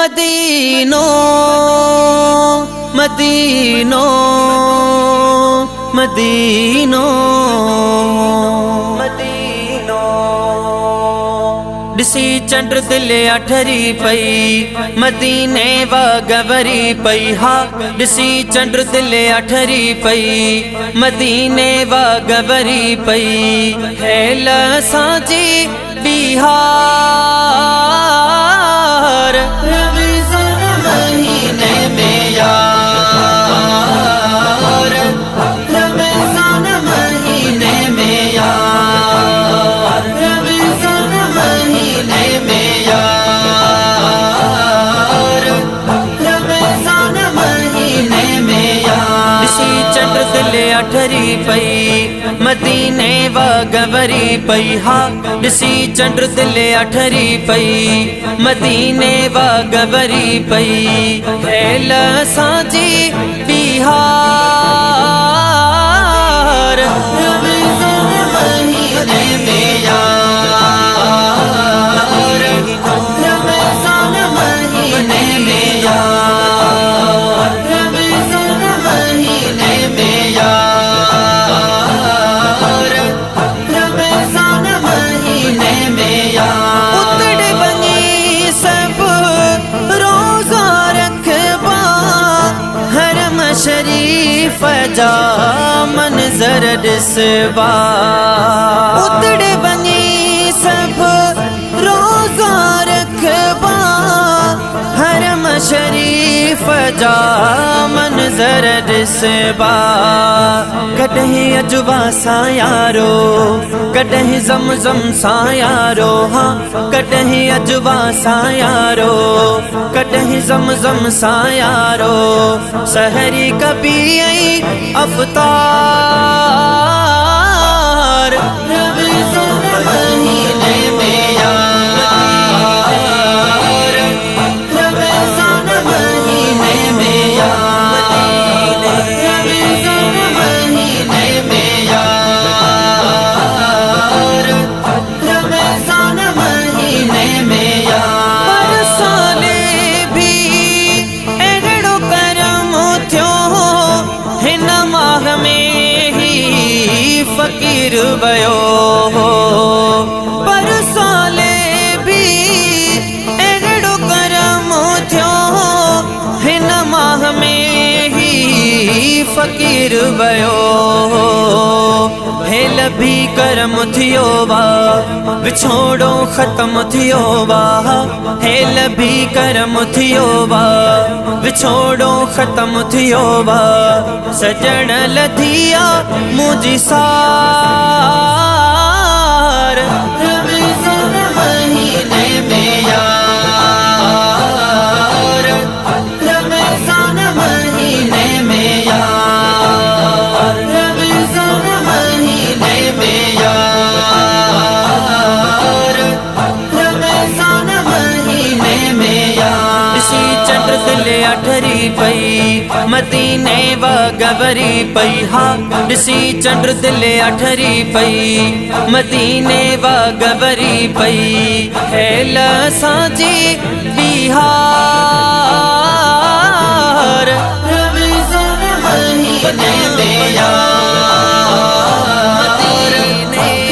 मदीनो मदीनो मदीनो मदीनो दिसी चंड दिल अठरी पई मदीने वा गवरी पई हा दिसी चंड दिल अठरी पई मदीने वा गवरी पई हेल साजी बिहार रमज़ान महीने में यार रमज़ान महीने में यार रमज़ान महीने में यार रमज़ान महीने में यार इसी चंड दिल अठरी पई मदीने वा गवरी पई हा दिसी चंड दिल अठरी पई मदीने वा गवरी पई हेल साजी बिहार रमज़ान महीने में यार रमज़ान महीने में यार रमज़ान महीने में यार रमज़ान महीने में यार उतड़ बनी सब रोज़ा रखबा हरम शरीफ जा मंजर दिसबा उतड़ बनी सब रोज़ा रखबा हरम शरीफ जा मंजर दिसबा कॾहिं अजवा सां यारो कॾहिं ज़मज़म सां यारो हाँ कॾहिं अजवा सां यारो कॾहिं ज़मज़म सां यारो सहरी कबी अफ़तार रमज़ान महीने में यार रमज़ान महीने में यार रमज़ान महीने में यार रमज़ान महीने में यार बरसाने भी अहिड़ो करम थियो हिन माह में ही फ़कीर वयो बरसाले भी अहिड़ो करम थियो हिन माह में ही फ़कीर वयो हेल भी करम थियो वा विछोड़ो ख़त्म थियो वा हेल भी करम थियो वा विछोड़ो ख़त्म थियो वा सजण लधिया मुझी सार रमज़ान महीने में यार रमज़ान महीने में यार रमज़ान महीने में यार रमज़ान महीने में यार इसी चंड दिल अठरी पई मदीने वा गवरी पई हा दिसी चंड दिल अठरी पई मदीने वा गवरी पई हेल साजी बिहार रमज़ान महीने में यार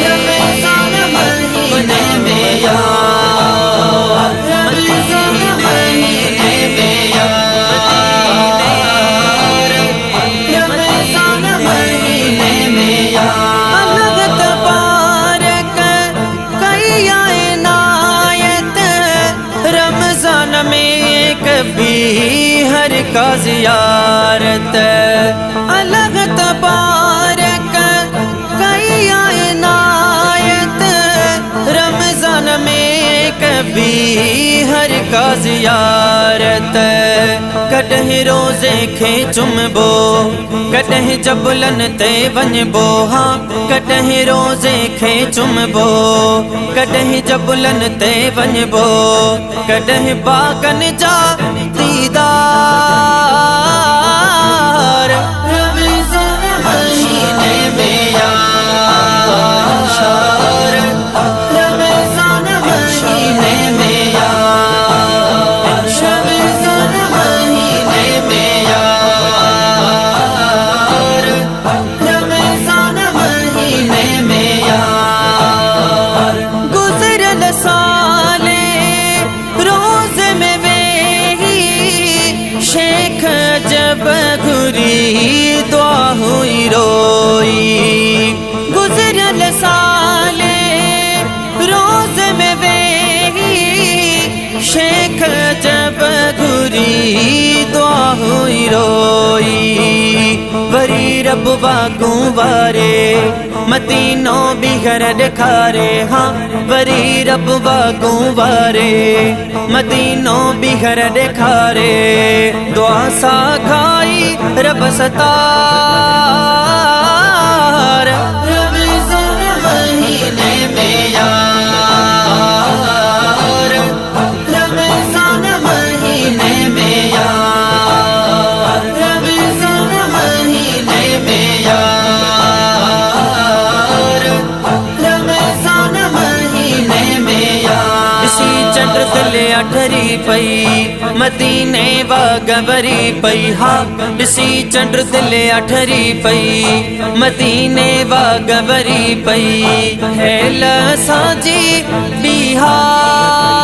रमज़ान महीने में यार रमज़ान महीने में यार रमज़ान महीने में यार अलग तबारक कई इनायत रमज़ान में कभी हर का ज़ियारत अलग तबारक कई इनायत रमज़ान में कभी हर का ज़ियारत कॾहिं रोज़े खे चुमबो कॾहिं जबुलन ते वञबो हाँ कॾहिं रोज़े खे चुमबो कॾहिं जबुलन ते वञबो कॾहिं बागन जा दीदार रमज़ान महीने में यार रमज़ान महीने में यार जब घुरी दुआ हुई रोई गुजरल साले रोज में वेही शेख जब घुरी दुआ हुई रोई वरी रब वागू वारे मतीनो बिखर दिखारे हाँ वरी रब वागू वारे मतीनो बिखर दिखारे दुआ सा खाई रब सतार रमज़ान महीने में यार रमज़ान महीने में यार रमज़ान महीने में यार रमज़ान महीने में यार इसी चंद्र तले अठरी पई मदीने वा गवरी पई हाँ इसी चंद्र तले अठरी पई मदीने वा गवरी पई है लसाजी बिहार